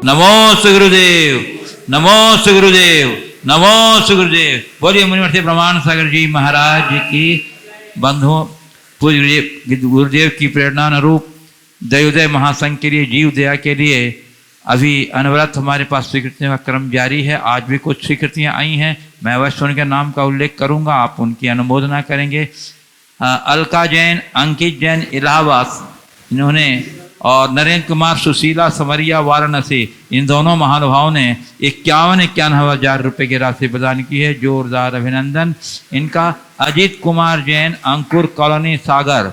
नमो सुगुरुदेव, नमो सुगुरुदेव, नमो सुगुरुदेव। बोलिए मुनिवर्षि प्रमाण सागर जी महाराज जी की। बंधुओं, पूज्य गुरुदेव की प्रेरणा अनुरूप दयोदय महासंघ के लिए, जीव दया के लिए अभी अनवरत हमारे पास स्वीकृतियों का क्रम जारी है। आज भी कुछ स्वीकृतियां आई हैं, मैं अवश्य उनके नाम का उल्लेख करूंगा, आप उनकी अनुमोदना करेंगे। अलका जैन, अंकित जैन इलाहाबाद, इन्होंने, और नरेंद्र कुमार सुशीला समरिया वाराणसी, इन दोनों महानुभावों ने 51 हज़ार रुपये की राशि प्रदान की है। जोरदार अभिनंदन इनका। अजीत कुमार जैन, अंकुर कॉलोनी सागर,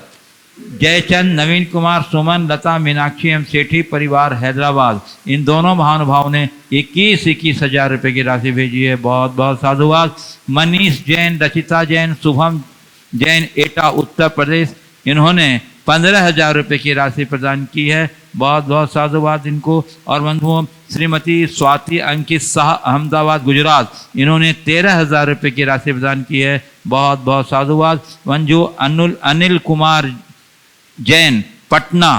जयचंद, नवीन कुमार, सुमन, लता, मीनाक्षी एवं सेठी परिवार हैदराबाद, इन दोनों महानुभावों ने 21 हज़ार रुपये की राशि भेजी है। बहुत बहुत साधुवाद। मनीष जैन, रचिता जैन, शुभम जैन, एटा उत्तर प्रदेश, इन्होंने 15,000 रुपये की राशि प्रदान की है। बहुत बहुत साधुवाद इनको। और बंधुओं, श्रीमती स्वाति अंकित शाह, अहमदाबाद गुजरात, इन्होंने 13,000 रुपये की राशि प्रदान की है। बहुत बहुत साधुवाद। मंजू अनिल कुमार जैन, पटना,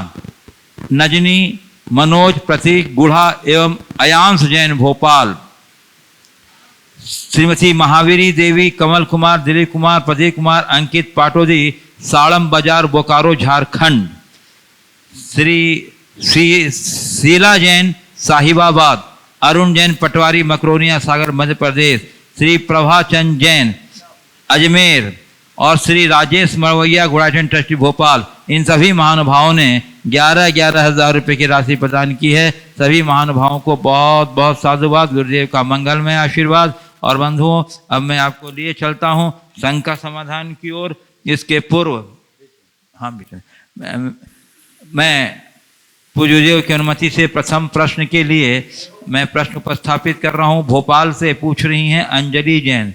नजनी, मनोज, प्रतीक गुढ़ा एवं अयांश जैन, भोपाल, श्रीमती महावीरी देवी, कमल कुमार, दिलीप कुमार, प्रदीप कुमार, अंकित पाटोदी, साड़म बाजार, बोकारो, झारखंड, श्री शीला जैन, साहिबाबाद, अरुण जैन, पटवारी, मकरोनिया सागर, मध्य प्रदेश, श्री प्रभाचंद जैन, अजमेर, और श्री राजेश मरवैया, गुड़ाचन ट्रस्टी, भोपाल, इन सभी महानुभावों ने 11 हज़ार रुपये की राशि प्रदान की है। सभी महानुभावों को बहुत बहुत साधुवाद, गुरुदेव का मंगलमय आशीर्वाद। और बंधुओं, अब मैं आपको लिए चलता हूँ संघ का समाधान की ओर। इसके पूर्व मैं पूज्यदेव की अनुमति से प्रथम प्रश्न के लिए मैं प्रश्न उपस्थापित कर रहा हूँ। भोपाल से पूछ रही हैं अंजलि जैन।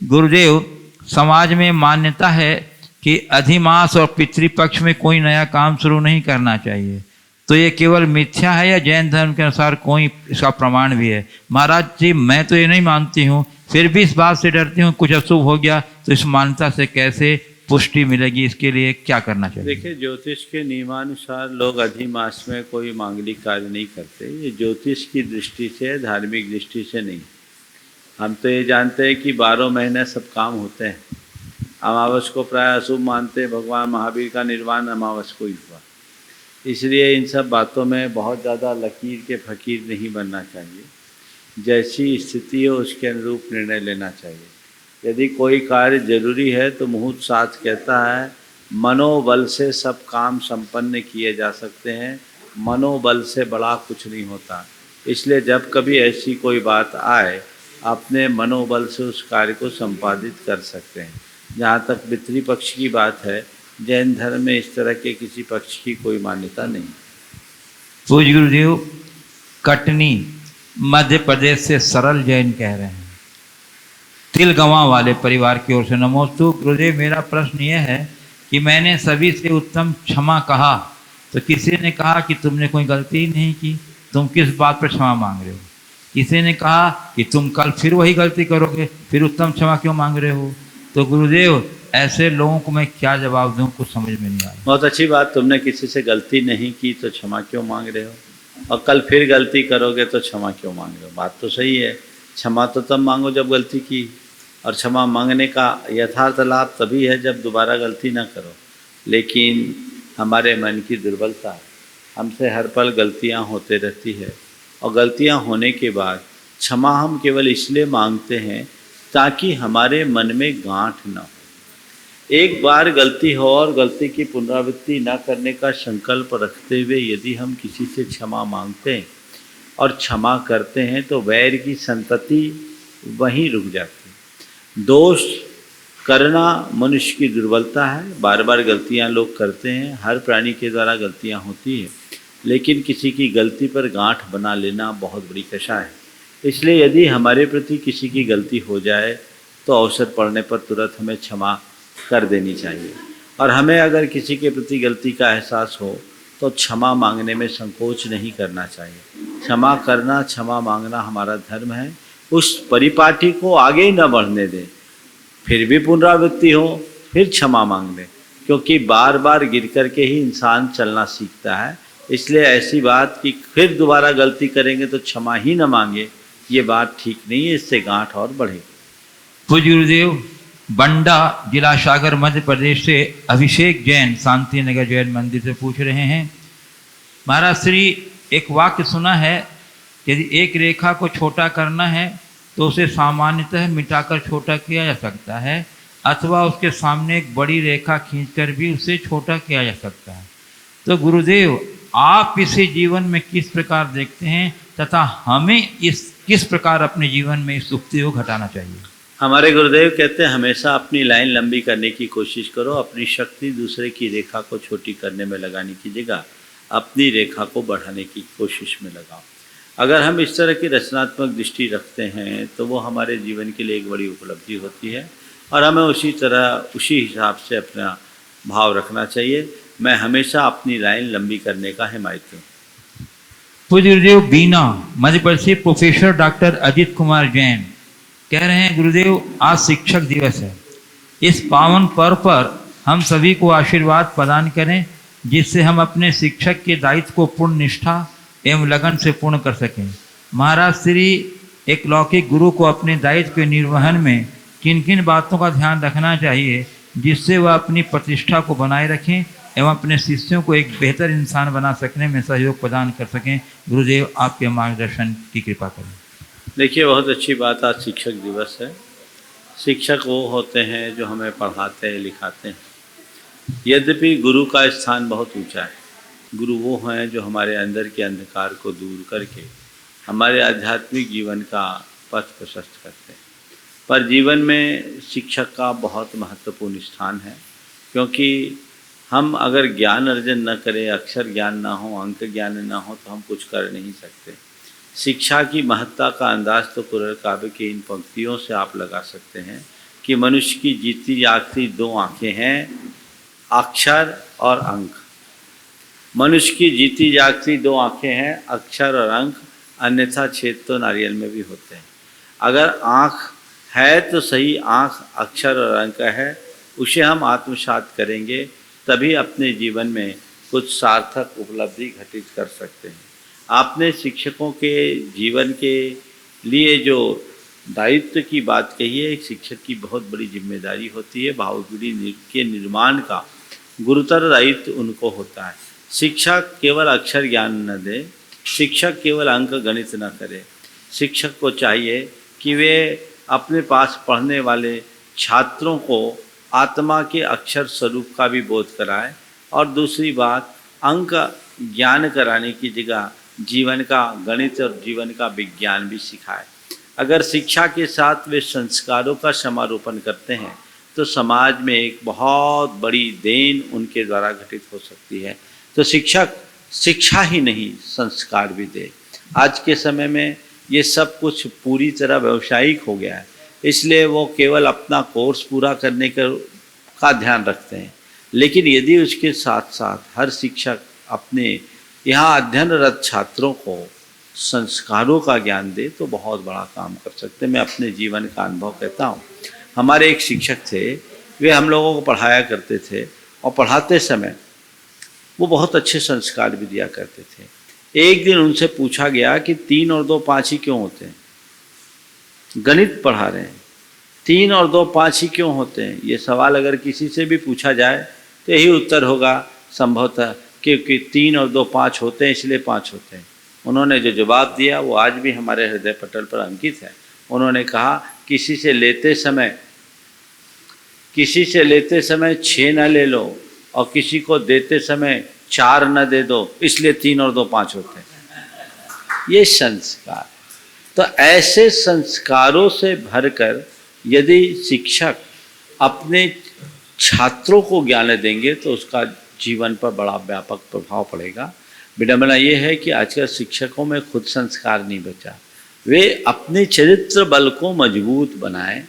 गुरुदेव, समाज में मान्यता है कि अधिमास और पितृपक्ष में कोई नया काम शुरू नहीं करना चाहिए, तो ये केवल मिथ्या है या जैन धर्म के अनुसार कोई इसका प्रमाण भी है? महाराज जी, मैं तो ये नहीं मानती हूँ, फिर भी इस बात से डरती हूँ कुछ अशुभ हो गया तो इस मान्यता से कैसे पुष्टि मिलेगी, इसके लिए क्या करना चाहिए? देखिए, ज्योतिष के नियमानुसार लोग अधिमास में कोई मांगलिक कार्य नहीं करते। ये ज्योतिष की दृष्टि से, धार्मिक दृष्टि से नहीं। हम तो ये जानते हैं कि 12 महीने सब काम होते हैं। अमावस को प्राय अशुभ मानते, भगवान महावीर का निर्वाण अमावस को ही हुआ। इसलिए इन सब बातों में बहुत ज़्यादा लकीर के फकीर नहीं बनना चाहिए। जैसी स्थिति हो उसके अनुरूप निर्णय लेना चाहिए। यदि कोई कार्य जरूरी है तो मुहूर्त शास्त्र कहता है मनोबल से सब काम संपन्न किए जा सकते हैं, मनोबल से बड़ा कुछ नहीं होता। इसलिए जब कभी ऐसी कोई बात आए, अपने मनोबल से उस कार्य को संपादित कर सकते हैं। जहाँ तक पितृपक्ष की बात है, जैन धर्म में इस तरह के किसी पक्ष की कोई मान्यता नहीं। पूज्य गुरुदेव, कटनी मध्य प्रदेश से सरल जैन कह रहे हैं, तिलगवा वाले परिवार की ओर से नमोस्तु। गुरुदेव, मेरा प्रश्न यह है कि मैंने सभी से उत्तम क्षमा कहा, तो किसी ने कहा कि तुमने कोई गलती ही नहीं की, तुम किस बात पर क्षमा मांग रहे हो? किसी ने कहा कि तुम कल फिर वही गलती करोगे, फिर उत्तम क्षमा क्यों मांग रहे हो? तो गुरुदेव, ऐसे लोगों को मैं क्या जवाब दूं, कुछ समझ में नहीं आया। बहुत अच्छी बात, तुमने किसी से गलती नहीं की तो क्षमा क्यों मांग रहे हो, और कल फिर गलती करोगे तो क्षमा क्यों मांग रहे हो? बात तो सही है। क्षमा तो तब मांगो जब गलती की, और क्षमा मांगने का यथार्थ लाभ तभी है जब दोबारा गलती ना करो। लेकिन हमारे मन की दुर्बलता, हमसे हर पल गलतियां होते रहती है, और गलतियां होने के बाद क्षमा हम केवल इसलिए मांगते हैं ताकि हमारे मन में गांठ न हो। एक बार गलती हो और गलती की पुनरावृत्ति न करने का संकल्प रखते हुए यदि हम किसी से क्षमा मांगते हैं और क्षमा करते हैं तो वैर की संतति वहीं रुक जाती है। दोष करना मनुष्य की दुर्बलता है। बार बार गलतियां लोग करते हैं, हर प्राणी के द्वारा गलतियां होती है, लेकिन किसी की गलती पर गांठ बना लेना बहुत बड़ी कषा है। इसलिए यदि हमारे प्रति किसी की गलती हो जाए तो अवसर पड़ने पर तुरंत हमें क्षमा कर देनी चाहिए। और हमें अगर किसी के प्रति गलती का एहसास हो तो क्षमा मांगने में संकोच नहीं करना चाहिए। क्षमा करना, क्षमा मांगना हमारा धर्म है। उस परिपाटी को आगे ही न बढ़ने दें, फिर भी पुनरावृत्ति हो फिर क्षमा मांग लें, क्योंकि बार बार गिर करके ही इंसान चलना सीखता है। इसलिए ऐसी बात कि फिर दोबारा गलती करेंगे तो क्षमा ही न मांगे, ये बात ठीक नहीं है, इससे गांठ और बढ़ेगी। पूज्य गुरुदेव, बंडा जिला सागर मध्य प्रदेश से अभिषेक जैन शांति नगर जैन मंदिर से पूछ रहे हैं, महाराज श्री एक वाक्य सुना है, यदि एक रेखा को छोटा करना है तो उसे सामान्यतः मिटाकर छोटा किया जा सकता है, अथवा उसके सामने एक बड़ी रेखा खींचकर भी उसे छोटा किया जा सकता है। तो गुरुदेव, आप इसे जीवन में किस प्रकार देखते हैं तथा हमें किस प्रकार अपने जीवन में इस उक्ति को घटाना चाहिए? हमारे गुरुदेव कहते हैं हमेशा अपनी लाइन लंबी करने की कोशिश करो, अपनी शक्ति दूसरे की रेखा को छोटी करने में लगाने की जगह अपनी रेखा को बढ़ाने की कोशिश में लगाओ। अगर हम इस तरह की रचनात्मक दृष्टि रखते हैं तो वो हमारे जीवन के लिए एक बड़ी उपलब्धि होती है और हमें उसी हिसाब से अपना भाव रखना चाहिए। मैं हमेशा अपनी लाइन लंबी करने का हिमायती हूँ। पूज्य गुरुदेव, बीना मध्य प्रदेश से प्रोफेसर डॉक्टर अजित कुमार जैन कह रहे हैं, गुरुदेव आज शिक्षक दिवस है, इस पावन पर्व पर हम सभी को आशीर्वाद प्रदान करें जिससे हम अपने शिक्षक के दायित्व को पूर्ण निष्ठा एवं लगन से पूर्ण कर सकें। महाराज श्री एक लौकिक गुरु को अपने दायित्व के निर्वहन में किन किन बातों का ध्यान रखना चाहिए जिससे वह अपनी प्रतिष्ठा को बनाए रखें एवं अपने शिष्यों को एक बेहतर इंसान बना सकने में सहयोग प्रदान कर सकें? गुरुदेव आपके मार्गदर्शन की कृपा करें। देखिए, बहुत अच्छी बात, आज शिक्षक दिवस है। शिक्षक वो होते हैं जो हमें पढ़ाते हैं, लिखाते हैं। यद्यपि गुरु का स्थान बहुत ऊंचा है। गुरु वो हैं जो हमारे अंदर के अंधकार को दूर करके हमारे आध्यात्मिक जीवन का पथ प्रशस्त करते हैं। पर जीवन में शिक्षक का बहुत महत्वपूर्ण स्थान है, क्योंकि हम अगर ज्ञान अर्जन न करें, अक्षर ज्ञान ना हो, अंक ज्ञान ना हो, तो हम कुछ कर नहीं सकते। शिक्षा की महत्ता का अंदाज तो कुरल काव्य की इन पंक्तियों से आप लगा सकते हैं कि मनुष्य की जीती जागती दो आँखें हैं, अक्षर और अंक। मनुष्य की जीती जागती दो आँखें हैं, अक्षर और अंक, अन्यथा छेद तो नारियल में भी होते हैं। अगर आँख है तो सही, आँख अक्षर और अंक है, उसे हम आत्मसात करेंगे तभी अपने जीवन में कुछ सार्थक उपलब्धि घटित कर सकते हैं। आपने शिक्षकों के जीवन के लिए जो दायित्व की बात कही है, एक शिक्षक की बहुत बड़ी जिम्मेदारी होती है। भावी पीढ़ी के निर्माण का गुरुतर दायित्व उनको होता है। शिक्षक केवल अक्षर ज्ञान न दे, शिक्षक केवल अंक गणित न करे। शिक्षक को चाहिए कि वे अपने पास पढ़ने वाले छात्रों को आत्मा के अक्षर स्वरूप का भी बोध कराए, और दूसरी बात, अंक ज्ञान कराने की जगह जीवन का गणित और जीवन का विज्ञान भी सिखाए। अगर शिक्षा के साथ वे संस्कारों का समारोपण करते हैं तो समाज में एक बहुत बड़ी देन उनके द्वारा घटित हो सकती है। तो शिक्षक शिक्षा ही नहीं, संस्कार भी दे। आज के समय में ये सब कुछ पूरी तरह व्यावसायिक हो गया है, इसलिए वो केवल अपना कोर्स पूरा करने का ध्यान रखते हैं। लेकिन यदि उसके साथ साथ हर शिक्षक अपने यहाँ अध्ययनरत छात्रों को संस्कारों का ज्ञान दे तो बहुत बड़ा काम कर सकते हैं। मैं अपने जीवन का अनुभव कहता हूँ। हमारे एक शिक्षक थे, वे हम लोगों को पढ़ाया करते थे और पढ़ाते समय वो बहुत अच्छे संस्कार भी दिया करते थे। एक दिन उनसे पूछा गया कि 3 और 2 5 ही क्यों होते हैं? गणित पढ़ा रहे हैं, 3 और 2 5 ही क्यों होते हैं? ये सवाल अगर किसी से भी पूछा जाए तो यही उत्तर होगा संभवतः, क्योंकि 3 और 2 5 होते हैं, इसलिए 5 होते हैं। उन्होंने जो जवाब दिया वो आज भी हमारे हृदय पटल पर अंकित है। उन्होंने कहा, किसी से लेते समय 6 न ले लो और किसी को देते समय 4 न दे दो, इसलिए 3 और 2 5 होते हैं। ये संस्कार, तो ऐसे संस्कारों से भरकर यदि शिक्षक अपने छात्रों को ज्ञान देंगे तो उसका जीवन पर बड़ा व्यापक प्रभाव पड़ेगा। विडंबना ये है कि आजकल शिक्षकों में खुद संस्कार नहीं बचा। वे अपने चरित्र बल को मजबूत बनाएं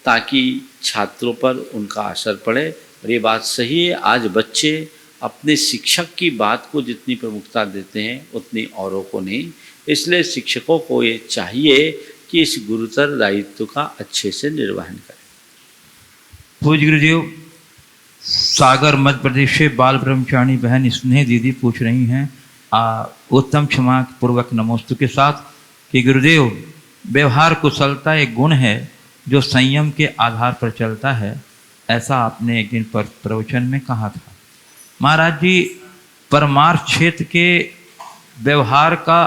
ताकि छात्रों पर उनका असर पड़े। और ये बात सही है, आज बच्चे अपने शिक्षक की बात को जितनी प्रमुखता देते हैं उतनी औरों को नहीं। इसलिए शिक्षकों को ये चाहिए कि इस गुरुतर दायित्व का अच्छे से निर्वहन करें। पूज्य गुरुदेव, सागर मध्य प्रदेश से बाल ब्रह्मचारी बहन स्नेह दीदी पूछ रही हैं, उत्तम क्षमा पूर्वक नमोस्तु के साथ कि गुरुदेव, व्यवहार कुशलता एक गुण है जो संयम के आधार पर चलता है, ऐसा आपने एक दिन पर प्रवचन में कहा था। महाराज जी, परमार्थ क्षेत्र के व्यवहार का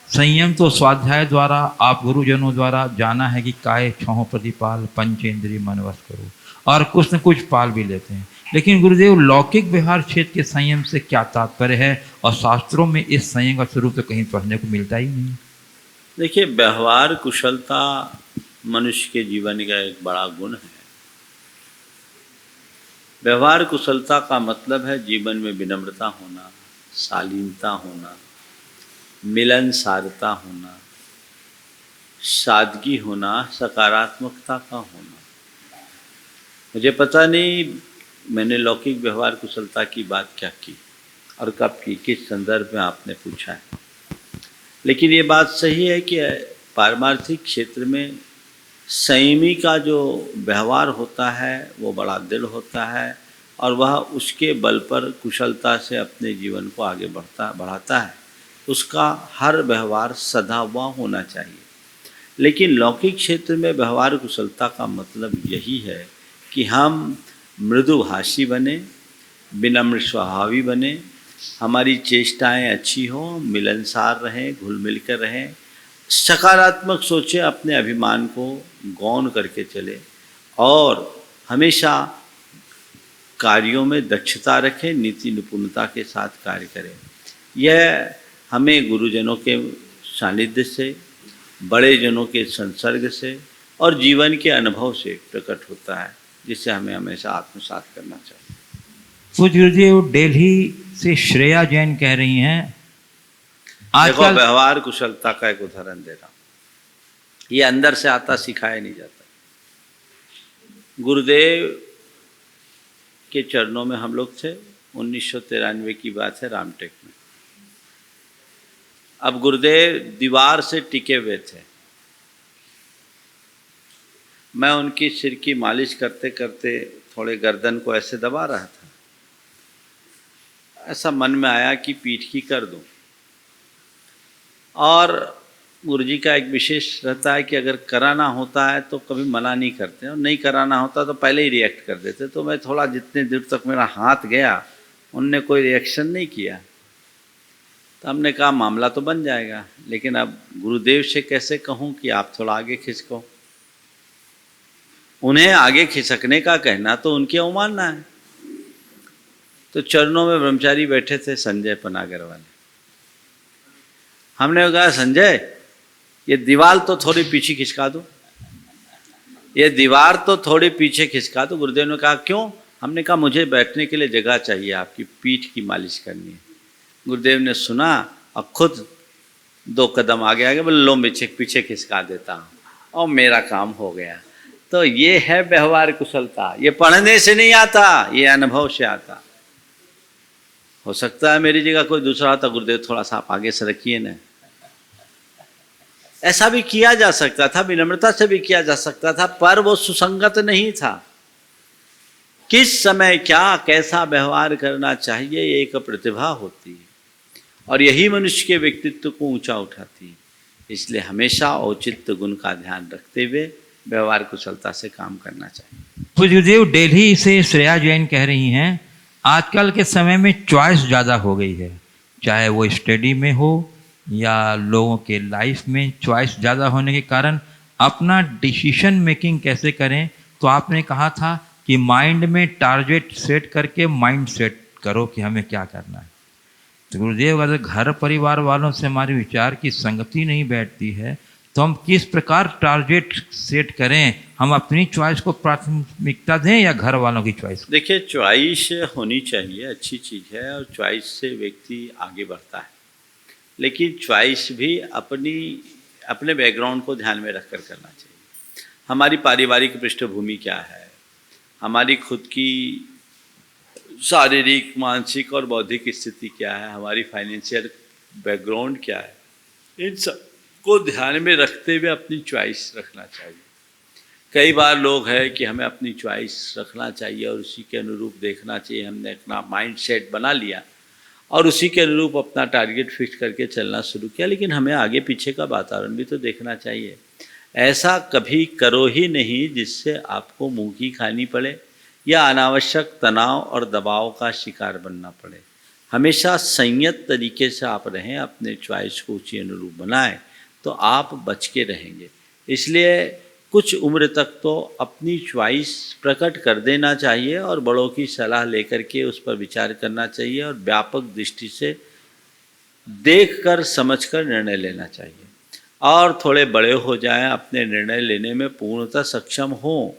संयम तो स्वाध्याय द्वारा, आप गुरुजनों द्वारा जाना है कि काय छहों प्रतिपाल पंचेंद्रिय मन वश करो, और कुछ न कुछ पाल भी लेते हैं। लेकिन गुरुदेव, लौकिक व्यवहार क्षेत्र के संयम से क्या तात्पर्य है, और शास्त्रों में इस संयम का स्वरूप तो कहीं पढ़ने को मिलता ही नहीं। देखिए, व्यवहार कुशलता मनुष्य के जीवन का एक बड़ा गुण है। व्यवहार कुशलता का मतलब है जीवन में विनम्रता होना, शालीनता होना, मिलनसारता होना, सादगी होना, सकारात्मकता का होना। मुझे पता नहीं मैंने लौकिक व्यवहार कुशलता की बात क्या की और कब की, किस संदर्भ में आपने पूछा है, लेकिन ये बात सही है कि पारमार्थिक क्षेत्र में संयमी का जो व्यवहार होता है वो बड़ा दृढ़ होता है, और वह उसके बल पर कुशलता से अपने जीवन को आगे बढ़ाता है। उसका हर व्यवहार सधा हुआ होना चाहिए। लेकिन लौकिक क्षेत्र में व्यवहार कुशलता का मतलब यही है कि हम मृदुभाषी बने, विनम्र स्वभावी बने, हमारी चेष्टाएं अच्छी हों, मिलनसार रहें, घुल मिल कर रहें, सकारात्मक सोचें, अपने अभिमान को गौण करके चले, और हमेशा कार्यों में दक्षता रखें, नीति निपुणता के साथ कार्य करें। यह हमें गुरुजनों के सानिध्य से, बड़े जनों के संसर्ग से और जीवन के अनुभव से प्रकट होता है, जिसे हमें हमेशा आत्मसात करना चाहिए। पूज्य गुरुदेव, दिल्ली से श्रेया जैन कह रही हैं, देखो, व्यवहार कुशलता का एक उदाहरण दे रहा हूँ। ये अंदर से आता, सिखाया नहीं जाता। गुरुदेव के चरणों में हम लोग थे, 1993 की बात है, रामटेक में। अब गुरुदेव दीवार से टिके हुए थे। मैं उनकी सिर की मालिश करते करते थोड़े गर्दन को ऐसे दबा रहा था। ऐसा मन में आया कि पीठ की कर दूं। और गुरुजी का एक विशेष रहता है कि अगर कराना होता है तो कभी मना नहीं करते, और नहीं कराना होता तो पहले ही रिएक्ट कर देते। तो मैं थोड़ा, जितने देर तक मेरा हाथ गया, उनने कोई रिएक्शन नहीं किया। तो हमने कहा मामला तो बन जाएगा, लेकिन अब गुरुदेव से कैसे कहूँ कि आप थोड़ा आगे खिसको। उन्हें आगे खिसकने का कहना तो उनकी अवमानना है। तो चरणों में ब्रह्मचारी बैठे थे, संजय पनागर वाले। हमने कहा, संजय, ये दीवार तो थोड़ी पीछे खिसका दो, ये दीवार तो थोड़ी पीछे खिसका दो। गुरुदेव ने कहा, क्यों? हमने कहा, मुझे बैठने के लिए जगह चाहिए, आपकी पीठ की मालिश करनी है। गुरुदेव ने सुना और खुद 2 कदम आगे आगे बोले, लो पीछे खिसका देता हूँ, और मेरा काम हो गया। तो ये है व्यवहार कुशलता। ये पढ़ने से नहीं आता, ये अनुभव से आता। हो सकता है मेरी जगह कोई दूसरा होता, गुरुदेव थोड़ा सा आप आगे से रखिए ना। ऐसा भी किया जा सकता था, विनम्रता से भी किया जा सकता था, पर वो सुसंगत नहीं था। किस समय क्या कैसा व्यवहार करना चाहिए, ये एक प्रतिभा होती है, और यही मनुष्य के व्यक्तित्व को ऊंचा उठाती है। इसलिए हमेशा औचित्य गुण का ध्यान रखते हुए व्यवहार कुशलता से काम करना चाहिए। पूज्य गुरुदेव, दिल्ली से श्रेया जैन कह रही हैं, आजकल के समय में चॉइस ज़्यादा हो गई है, चाहे वो स्टडी में हो या लोगों के लाइफ में। चॉइस ज़्यादा होने के कारण अपना डिसीजन मेकिंग कैसे करें, तो आपने कहा था कि माइंड में टारगेट सेट करके माइंड सेट करो कि हमें क्या करना है। तो गुरुदेव, अगर घर परिवार वालों से हमारे विचार की संगति नहीं बैठती है, तो हम किस प्रकार टारगेट सेट करें? हम अपनी चॉइस को प्राथमिकता दें या घर वालों की चॉइस? देखिए, चॉइस होनी चाहिए, अच्छी चीज़ है, और चॉइस से व्यक्ति आगे बढ़ता है। लेकिन चॉइस भी अपने बैकग्राउंड को ध्यान में रखकर करना चाहिए। हमारी पारिवारिक पृष्ठभूमि क्या है, हमारी खुद की शारीरिक, मानसिक और बौद्धिक स्थिति क्या है, हमारी फाइनेंशियल बैकग्राउंड क्या है, इन सब को ध्यान में रखते हुए अपनी चॉइस रखना चाहिए। कई बार लोग हैं कि हमें अपनी चॉइस रखना चाहिए और उसी के अनुरूप देखना चाहिए, हमने अपना माइंड सेट बना लिया और उसी के अनुरूप अपना टारगेट फिक्स करके चलना शुरू किया। लेकिन हमें आगे पीछे का वातावरण भी तो देखना चाहिए। ऐसा कभी करो ही नहीं जिससे आपको मुंह की खानी पड़े या अनावश्यक तनाव और दबाव का शिकार बनना पड़े। हमेशा संयत तरीके से आप रहें, अपने चॉइस को उसी अनुरूप बनाएं, तो आप बच के रहेंगे। इसलिए कुछ उम्र तक तो अपनी चॉइस प्रकट कर देना चाहिए और बड़ों की सलाह लेकर के उस पर विचार करना चाहिए और व्यापक दृष्टि से देखकर समझकर निर्णय लेना चाहिए। और थोड़े बड़े हो जाएं, अपने निर्णय लेने में पूर्णतः सक्षम हों,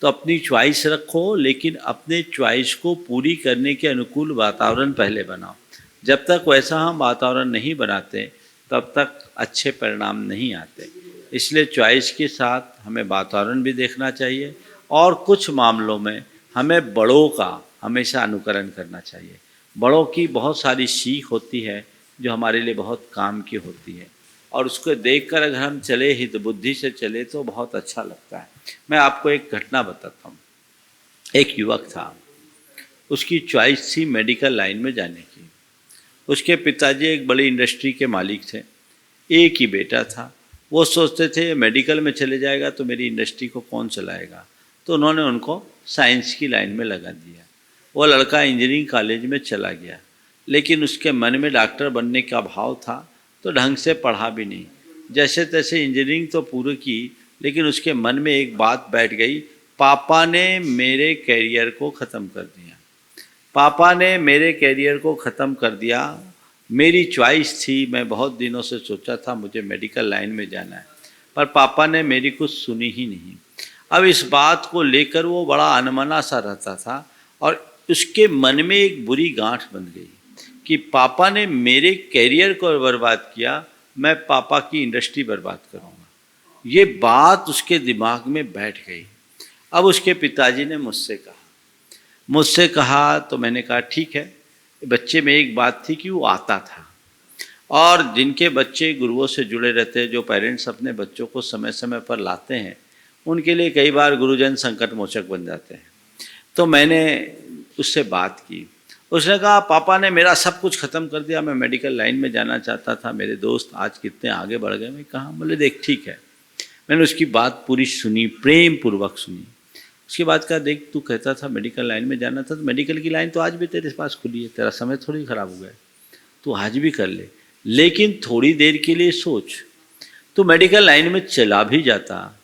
तो अपनी चॉइस रखो, लेकिन अपने चॉइस को पूरी करने के अनुकूल वातावरण पहले बनाओ। जब तक वैसा हम वातावरण नहीं बनाते तब तक अच्छे परिणाम नहीं आते। इसलिए चॉइस के साथ हमें वातावरण भी देखना चाहिए और कुछ मामलों में हमें बड़ों का हमेशा अनुकरण करना चाहिए। बड़ों की बहुत सारी सीख होती है जो हमारे लिए बहुत काम की होती है, और उसको देखकर अगर हम चले, हित बुद्धि से चले, तो बहुत अच्छा लगता है। मैं आपको एक घटना बताता हूँ। एक युवक था, उसकी चॉइस थी मेडिकल लाइन में जाने की। उसके पिताजी एक बड़ी इंडस्ट्री के मालिक थे, एक ही बेटा था। वो सोचते थे मेडिकल में चले जाएगा तो मेरी इंडस्ट्री को कौन चलाएगा, तो उन्होंने उनको साइंस की लाइन में लगा दिया। वो लड़का इंजीनियरिंग कॉलेज में चला गया, लेकिन उसके मन में डॉक्टर बनने का भाव था, तो ढंग से पढ़ा भी नहीं। जैसे तैसे इंजीनियरिंग तो पूरी की, लेकिन उसके मन में एक बात बैठ गई, पापा ने मेरे कैरियर को ख़त्म कर दिया। पापा ने मेरे कैरियर को ख़त्म कर दिया। मेरी चॉइस थी, मैं बहुत दिनों से सोचा था मुझे मेडिकल लाइन में जाना है, पर पापा ने मेरी कुछ सुनी ही नहीं। अब इस बात को लेकर वो बड़ा अनमना सा रहता था और उसके मन में एक बुरी गांठ बन गई कि पापा ने मेरे कैरियर को बर्बाद किया, मैं पापा की इंडस्ट्री बर्बाद करूँगा। ये बात उसके दिमाग में बैठ गई। अब उसके पिताजी ने मुझसे कहा तो मैंने कहा ठीक है। बच्चे में एक बात थी कि वो आता था, और जिनके बच्चे गुरुओं से जुड़े रहते हैं, जो पेरेंट्स अपने बच्चों को समय समय पर लाते हैं, उनके लिए कई बार गुरुजन संकट मोचक बन जाते हैं। तो मैंने उससे बात की। उसने कहा पापा ने मेरा सब कुछ ख़त्म कर दिया, मैं मेडिकल लाइन में जाना चाहता था, मेरे दोस्त आज कितने आगे बढ़ गए। मैं कहा, बोले देख ठीक है। मैंने उसकी बात पूरी सुनी, प्रेम पूर्वक सुनी। उसके बाद कहा देख, तू कहता था मेडिकल लाइन में जाना था, तो मेडिकल की लाइन तो आज भी तेरे पास खुली है, तेरा समय थोड़ी ख़राब हो गया, तू आज भी कर ले, लेकिन थोड़ी देर के लिए सोच, तू मेडिकल लाइन में चला भी जाता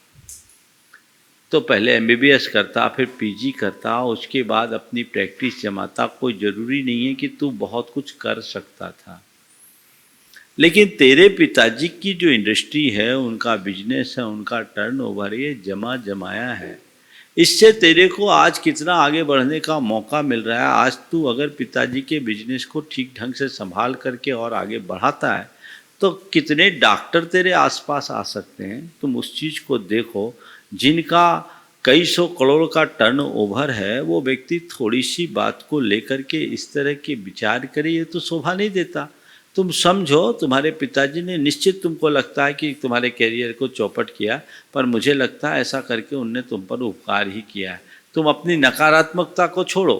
तो पहले MBBS करता, फिर PG करता, उसके बाद अपनी प्रैक्टिस जमाता। कोई ज़रूरी नहीं है कि तू बहुत कुछ कर सकता था, लेकिन तेरे पिताजी की जो इंडस्ट्री है, उनका बिजनेस है, उनका टर्नओवर, ये जमाया है। इससे तेरे को आज कितना आगे बढ़ने का मौका मिल रहा है। आज तू अगर पिताजी के बिजनेस को ठीक ढंग से संभाल करके और आगे बढ़ाता है, तो कितने डॉक्टर तेरे आसपास आ सकते हैं। तुम उस चीज़ को देखो, जिनका कई सौ करोड़ का टर्नओवर है, वो व्यक्ति थोड़ी सी बात को लेकर के इस तरह के विचार करे, ये तो शोभा नहीं देता। तुम समझो, तुम्हारे पिताजी ने निश्चित, तुमको लगता है कि तुम्हारे कैरियर को चौपट किया, पर मुझे लगता है ऐसा करके उनने तुम पर उपकार ही किया है। तुम अपनी नकारात्मकता को छोड़ो।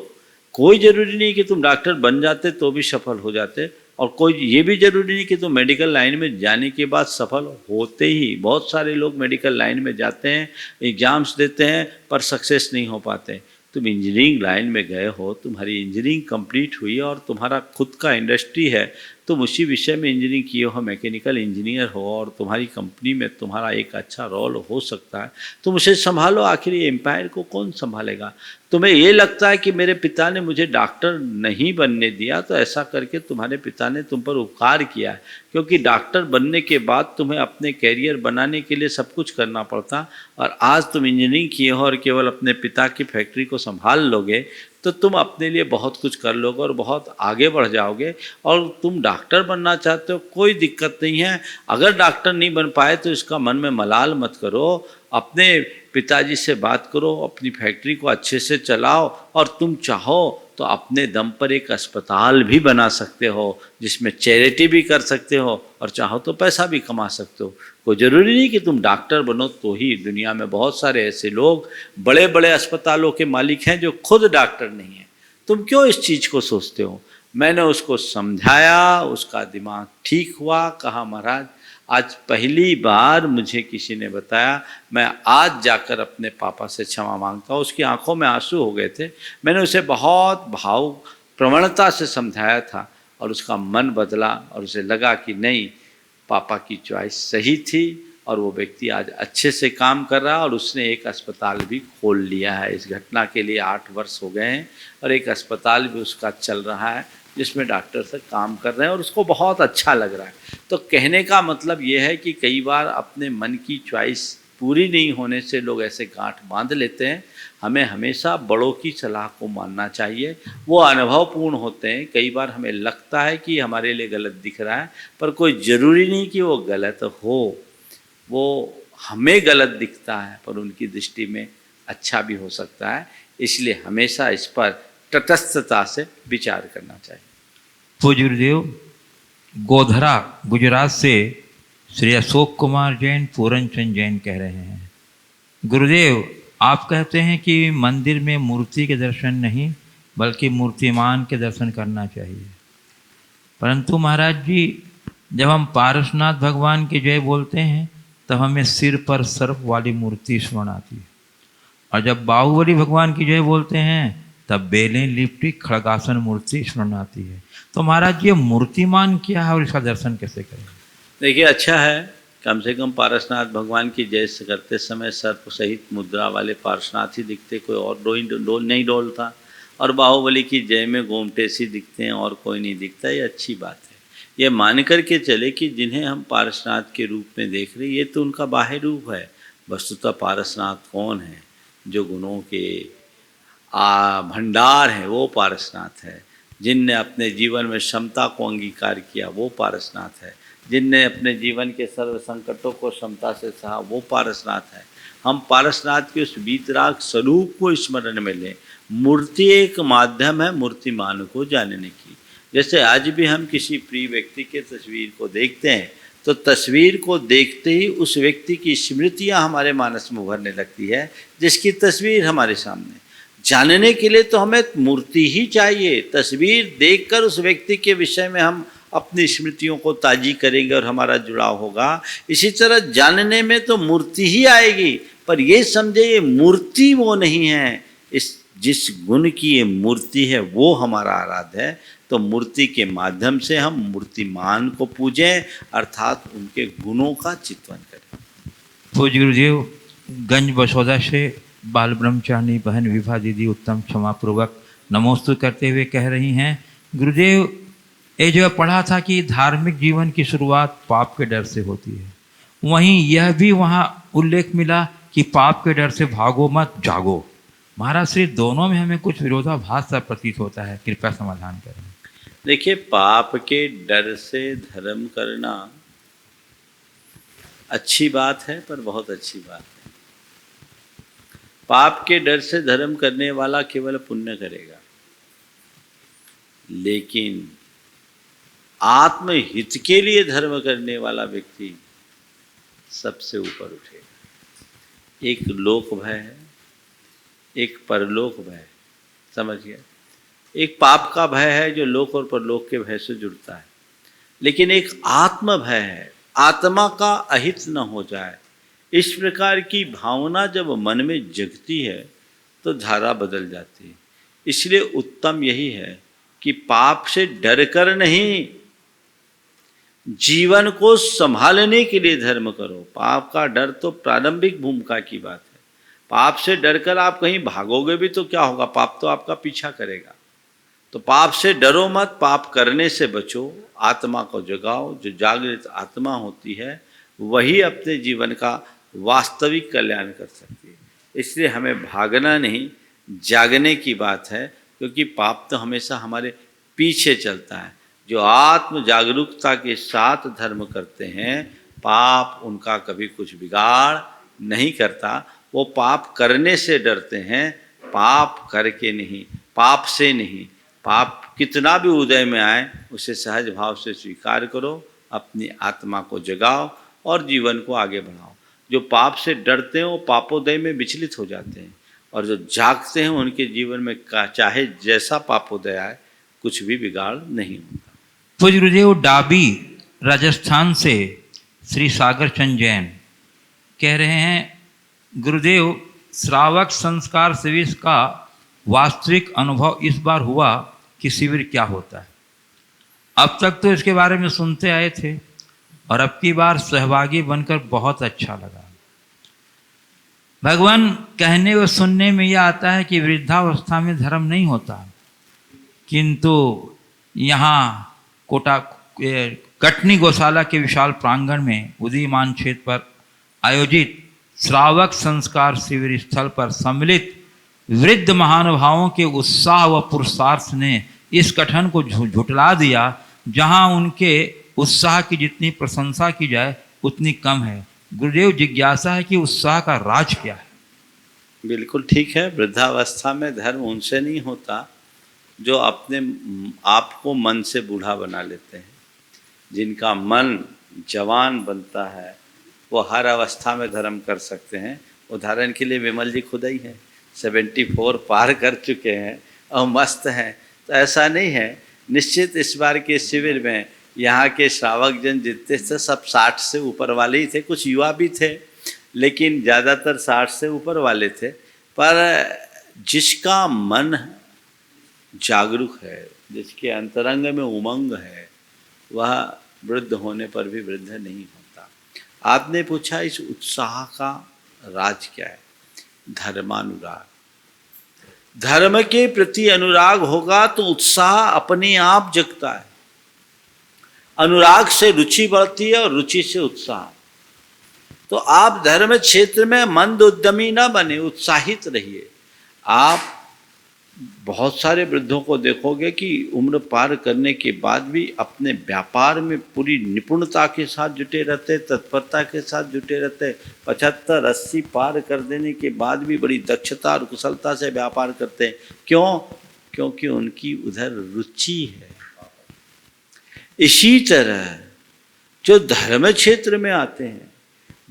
कोई ज़रूरी नहीं कि तुम डॉक्टर बन जाते तो भी सफल हो जाते, और कोई ये भी ज़रूरी नहीं कि तुम मेडिकल लाइन में जाने के बाद सफल होते ही। बहुत सारे लोग मेडिकल लाइन में जाते हैं, एग्ज़ाम्स देते हैं, पर सक्सेस नहीं हो पाते। तुम इंजीनियरिंग लाइन में गए हो, तुम्हारी इंजीनियरिंग कंप्लीट हुई और तुम्हारा खुद का इंडस्ट्री है, तुम उसी विषय में इंजीनियरिंग किए हो, मैकेनिकल इंजीनियर हो, और तुम्हारी कंपनी में तुम्हारा एक अच्छा रोल हो सकता है, तुम उसे संभालो। आखिर ये एम्पायर को कौन संभालेगा। तुम्हें ये लगता है कि मेरे पिता ने मुझे डॉक्टर नहीं बनने दिया, तो ऐसा करके तुम्हारे पिता ने तुम पर उपकार किया है, क्योंकि डॉक्टर बनने के बाद तुम्हें अपने कैरियर बनाने के लिए सब कुछ करना पड़ता, और आज तुम इंजीनियरिंग किए हो और केवल अपने पिता की फैक्ट्री को संभाल लोगे, तो तुम अपने लिए बहुत कुछ कर लोगे और बहुत आगे बढ़ जाओगे। और तुम डॉक्टर बनना चाहते हो, कोई दिक्कत नहीं है। अगर डॉक्टर नहीं बन पाए तो इसका मन में मलाल मत करो, अपने पिताजी से बात करो, अपनी फैक्ट्री को अच्छे से चलाओ, और तुम चाहो तो अपने दम पर एक अस्पताल भी बना सकते हो, जिसमें चैरिटी भी कर सकते हो, और चाहो तो पैसा भी कमा सकते हो। कोई ज़रूरी नहीं कि तुम डॉक्टर बनो तो ही। दुनिया में बहुत सारे ऐसे लोग बड़े बड़े अस्पतालों के मालिक हैं जो खुद डॉक्टर नहीं हैं। तुम क्यों इस चीज़ को सोचते हो। मैंने उसको समझाया, उसका दिमाग ठीक हुआ, कहा महाराज आज पहली बार मुझे किसी ने बताया, मैं आज जाकर अपने पापा से क्षमा मांगता हूँ। उसकी आंखों में आंसू हो गए थे। मैंने उसे बहुत भाव प्रवणता से समझाया था और उसका मन बदला और उसे लगा कि नहीं, पापा की चॉइस सही थी और वो व्यक्ति आज अच्छे से काम कर रहा है और उसने एक अस्पताल भी खोल लिया है। इस घटना के लिए 8 वर्ष हो गए हैं और एक अस्पताल भी उसका चल रहा है जिसमें डॉक्टर से काम कर रहे हैं और उसको बहुत अच्छा लग रहा है। तो कहने का मतलब ये है कि कई बार अपने मन की चॉइस पूरी नहीं होने से लोग ऐसे गांठ बांध लेते हैं। हमें हमेशा बड़ों की सलाह को मानना चाहिए, वो अनुभवपूर्ण होते हैं। कई बार हमें लगता है कि हमारे लिए गलत दिख रहा है, पर कोई ज़रूरी नहीं कि वो गलत हो। वो हमें गलत दिखता है पर उनकी दृष्टि में अच्छा भी हो सकता है। इसलिए हमेशा इस पर तटस्थता से विचार करना चाहिए। पूज्य गुरुदेव, गोधरा गुजरात से श्री अशोक कुमार जैन पूरनचंद जैन कह रहे हैं, गुरुदेव आप कहते हैं कि मंदिर में मूर्ति के दर्शन नहीं बल्कि मूर्तिमान के दर्शन करना चाहिए, परंतु महाराज जी जब हम पारसनाथ भगवान की जय बोलते हैं तब हमें सिर पर सर्प वाली मूर्ति स्मरण आती है, और जब बाहुबली भगवान की जय बोलते हैं तब बेलें लिपटी खड़गासन मूर्ति स्मरण आती है। तो महाराज ये मूर्तिमान क्या है और इसका दर्शन कैसे करें? देखिए अच्छा है, कम से कम पारसनाथ भगवान की जय से करते समय सर्प सहित मुद्रा वाले पारसनाथ ही दिखते, कोई और नहीं डोलता। और बाहुबली की जय में गोमटे सी दिखते हैं और कोई नहीं दिखता। ये अच्छी बात है। ये मान कर के चले कि जिन्हें हम पारसनाथ के रूप में देख रहे हैं ये तो उनका बाह्य रूप है। वस्तुतः पारसनाथ कौन है? जो गुणों के भंडार है वो पारसनाथ है। जिनने अपने जीवन में क्षमता को अंगीकार किया वो पारसनाथ है। जिनने अपने जीवन के सर्व संकटों को क्षमता से सहा वो पारसनाथ है। हम पारसनाथ के उस वीतराग स्वरूप को स्मरण में लें। मूर्ति एक माध्यम है मूर्तिमान को जानने की। जैसे आज भी हम किसी प्रिय व्यक्ति के तस्वीर को देखते हैं तो तस्वीर को देखते ही उस व्यक्ति की स्मृतियाँ हमारे मानस में उभरने लगती है, जिसकी तस्वीर हमारे सामने। जानने के लिए तो हमें मूर्ति ही चाहिए। तस्वीर देखकर उस व्यक्ति के विषय में हम अपनी स्मृतियों को ताजी करेंगे और हमारा जुड़ाव होगा। इसी तरह जानने में तो मूर्ति ही आएगी, पर ये समझे ये मूर्ति वो नहीं है। इस जिस गुण की ये मूर्ति है वो हमारा आराध्य है। तो मूर्ति के माध्यम से हम मूर्तिमान को पूजें, अर्थात उनके गुणों का चिंतन करें। पूज्य गुरुदेव, गंज बसौदा से बाल ब्रह्मचारिणी बहन विभा दीदी उत्तम क्षमापूर्वक नमोस्तु करते हुए कह रही हैं, गुरुदेव ये जो पढ़ा था कि धार्मिक जीवन की शुरुआत पाप के डर से होती है, वहीं यह भी वहाँ उल्लेख मिला कि पाप के डर से भागो मत जागो। महाराज श्री दोनों में हमें कुछ विरोधाभास सा प्रतीत होता है, कृपया समाधान करें। देखिए, पाप के डर से धर्म करना अच्छी बात है, पर बहुत अच्छी बात है। पाप के डर से धर्म करने वाला केवल पुण्य करेगा, लेकिन आत्महित के लिए धर्म करने वाला व्यक्ति सबसे ऊपर उठेगा। एक लोक भय है, एक परलोक भय है, समझ गया। एक पाप का भय है जो लोक और परलोक के भय से जुड़ता है, लेकिन एक आत्म भय है, आत्मा का अहित न हो जाए। इस प्रकार की भावना जब मन में जगती है तो धारा बदल जाती है। इसलिए उत्तम यही है कि पाप से डर कर नहीं, जीवन को संभालने के लिए धर्म करो। पाप का डर तो प्रारंभिक भूमिका की बात है। पाप से डरकर आप कहीं भागोगे भी तो क्या होगा? पाप तो आपका पीछा करेगा। तो पाप से डरो मत, पाप करने से बचो, आत्मा को जगाओ। जो जागृत आत्मा होती है वही अपने जीवन का वास्तविक कल्याण कर सकती है। इसलिए हमें भागना नहीं, जागने की बात है, क्योंकि पाप तो हमेशा हमारे पीछे चलता है। जो आत्म जागरूकता के साथ धर्म करते हैं, पाप उनका कभी कुछ बिगाड़ नहीं करता। वो पाप करने से डरते हैं, पाप करके नहीं, पाप से नहीं। पाप कितना भी उदय में आए उसे सहज भाव से स्वीकार करो, अपनी आत्मा को जगाओ और जीवन को आगे बढ़ाओ। जो पाप से डरते हैं वो पापोदय में विचलित हो जाते हैं। और जो जागते हैं उनके जीवन में चाहे जैसा पापोदय आए कुछ भी बिगाड़ नहीं होता। पूज्य गुरुदेव डाबी राजस्थान से श्री सागर चंद जैन कह रहे हैं, गुरुदेव श्रावक संस्कार शिविर का वास्तविक अनुभव इस बार हुआ कि शिविर क्या होता है। अब तक तो इसके बारे में सुनते आए थे और अब की बार सहभागी बनकर बहुत अच्छा लगा। भगवान कहने व सुनने में यह आता है कि वृद्धावस्था में धर्म नहीं होता, किंतु यहाँ कटनी गौशाला के विशाल प्रांगण में उदीयमान क्षेत्र पर आयोजित श्रावक संस्कार शिविर स्थल पर सम्मिलित वृद्ध महानुभावों के उत्साह व पुरुषार्थ ने इस कथन को झुठला दिया, जहाँ उनके उत्साह की जितनी प्रशंसा की जाए उतनी कम है। गुरुदेव, जिज्ञासा है कि उत्साह का राज क्या है? बिल्कुल ठीक है। वृद्धावस्था में धर्म उनसे नहीं होता जो अपने आप को मन से बूढ़ा बना लेते हैं। जिनका मन जवान बनता है वो हर अवस्था में धर्म कर सकते हैं। उदाहरण के लिए विमल जी खुद ही हैं, 74 पार कर चुके हैं और मस्त हैं। तो ऐसा नहीं है। निश्चित इस बार के शिविर में यहाँ के श्रावक जन जितने थे सब 60 से ऊपर वाले ही थे, कुछ युवा भी थे लेकिन ज़्यादातर 60 से ऊपर वाले थे। पर जिसका मन जागरूक है, जिसके अंतरंग में उमंग है, वह वृद्ध होने पर भी वृद्ध नहीं होता। आपने पूछा इस उत्साह का राज क्या है? धर्मानुराग। धर्म के प्रति अनुराग होगा तो उत्साह अपने आप जगता है। अनुराग से रुचि बढ़ती है और रुचि से उत्साह। तो आप धर्म क्षेत्र में मंद उद्यमी न बने, उत्साहित रहिए। आप बहुत सारे वृद्धों को देखोगे कि उम्र पार करने के बाद भी अपने व्यापार में पूरी निपुणता के साथ जुटे रहते, तत्परता के साथ जुटे रहते। 75-80 पार कर देने के बाद भी बड़ी दक्षता और कुशलता से व्यापार करते हैं। क्यों? क्योंकि उनकी उधर रुचि है। इसी तरह जो धर्म क्षेत्र में आते हैं,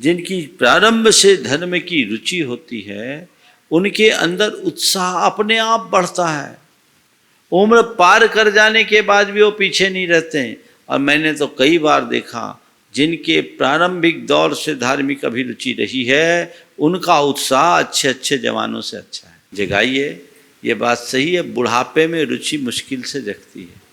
जिनकी प्रारंभ से धर्म की रुचि होती है, उनके अंदर उत्साह अपने आप बढ़ता है। उम्र पार कर जाने के बाद भी वो पीछे नहीं रहते हैं। और मैंने तो कई बार देखा जिनके प्रारंभिक दौर से धार्मिक अभिरुचि रही है, उनका उत्साह अच्छे अच्छे जवानों से अच्छा है। जगाइए, ये बात सही है। बुढ़ापे में रुचि मुश्किल से जगती है।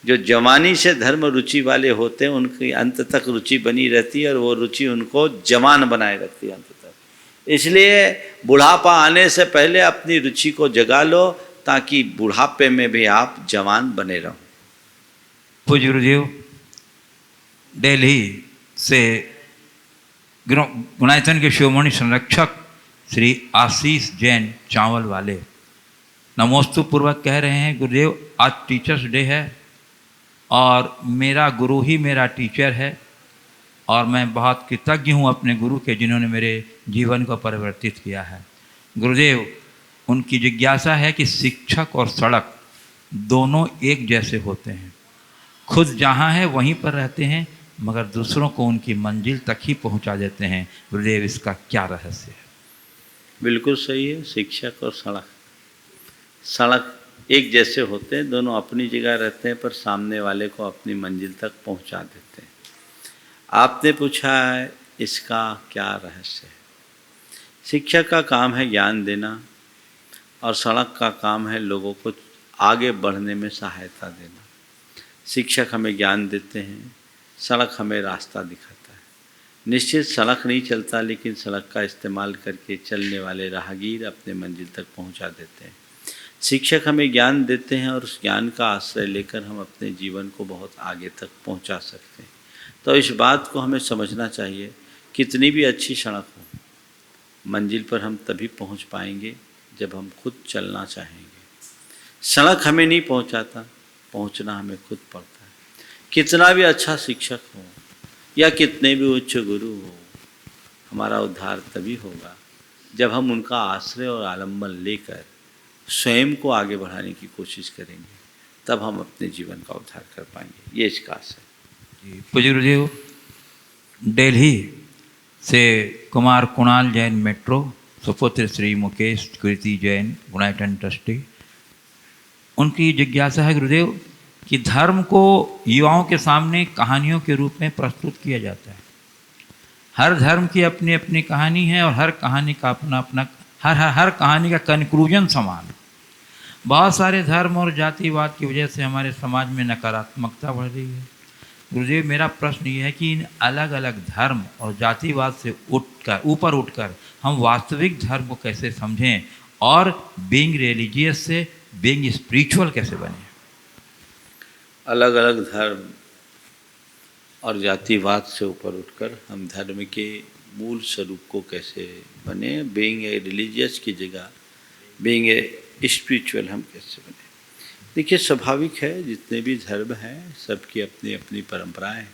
जो जवानी से धर्म रुचि वाले होते हैं उनकी अंत तक रुचि बनी रहती है और वो रुचि उनको जवान बनाए रखती है अंत तक। इसलिए बुढ़ापा आने से पहले अपनी रुचि को जगा लो ताकि बुढ़ापे में भी आप जवान बने रहो। पूज्य गुरुदेव, दिल्ली से गुणायतन के शिरोमणि संरक्षक श्री आशीष जैन चावल वाले नमोस्तु पूर्वक कह रहे हैं, गुरुदेव आज टीचर्स डे है और मेरा गुरु ही मेरा टीचर है और मैं बहुत कृतज्ञ हूँ अपने गुरु के, जिन्होंने मेरे जीवन को परिवर्तित किया है। गुरुदेव, उनकी जिज्ञासा है कि शिक्षक और सड़क दोनों एक जैसे होते हैं। खुद जहाँ है वहीं पर रहते हैं मगर दूसरों को उनकी मंजिल तक ही पहुँचा देते हैं। गुरुदेव, इसका क्या रहस्य है? बिल्कुल सही है। शिक्षक और सड़क एक जैसे होते हैं, दोनों अपनी जगह रहते हैं पर सामने वाले को अपनी मंजिल तक पहुंचा देते हैं। आपने पूछा है इसका क्या रहस्य है? शिक्षक का काम है ज्ञान देना और सड़क का काम है लोगों को आगे बढ़ने में सहायता देना। शिक्षक हमें ज्ञान देते हैं, सड़क हमें रास्ता दिखाता है। निश्चित सड़क नहीं चलता लेकिन सड़क का इस्तेमाल करके चलने वाले राहगीर अपने मंजिल तक पहुंचा देते हैं। शिक्षक हमें ज्ञान देते हैं और उस ज्ञान का आश्रय लेकर हम अपने जीवन को बहुत आगे तक पहुंचा सकते हैं। तो इस बात को हमें समझना चाहिए, कितनी भी अच्छी सड़क हो, मंजिल पर हम तभी पहुंच पाएंगे जब हम खुद चलना चाहेंगे। सड़क हमें नहीं पहुंचाता, पहुंचना हमें खुद पड़ता है। कितना भी अच्छा शिक्षक हो या कितने भी उच्च गुरु हो, हमारा उद्धार तभी होगा जब हम उनका आश्रय और आलम्बन लेकर स्वयं को आगे बढ़ाने की कोशिश करेंगे, तब हम अपने जीवन का उद्धार कर पाएंगे। ये इसका आशय है। पूज्य गुरुदेव, दिल्ली से कुमार कुणाल जैन मेट्रो सुपुत्र श्री मुकेश कीर्ति जैन गुणायतन ट्रस्टी। उनकी जिज्ञासा है गुरुदेव कि धर्म को युवाओं के सामने कहानियों के रूप में प्रस्तुत किया जाता है। हर धर्म की अपनी अपनी कहानी है और हर कहानी का अपना अपना हर कहानी का कंक्लूजन समान है। बहुत सारे धर्म और जातिवाद की वजह से हमारे समाज में नकारात्मकता बढ़ रही है। गुरुदेव, मेरा प्रश्न ये है कि इन अलग अलग धर्म और जातिवाद से ऊपर उठकर हम वास्तविक धर्म को कैसे समझें और बीइंग रिलीजियस से बीइंग स्पिरिचुअल कैसे बने? अलग अलग धर्म और जातिवाद से ऊपर उठकर हम धर्म के मूल स्वरूप को कैसे बने, बीइंग ए रिलीजियस की जगह बीइंग ए स्पिरिचुअल हम कैसे बने। देखिए, स्वाभाविक है, जितने भी धर्म हैं सबकी अपनी अपनी परंपराएं हैं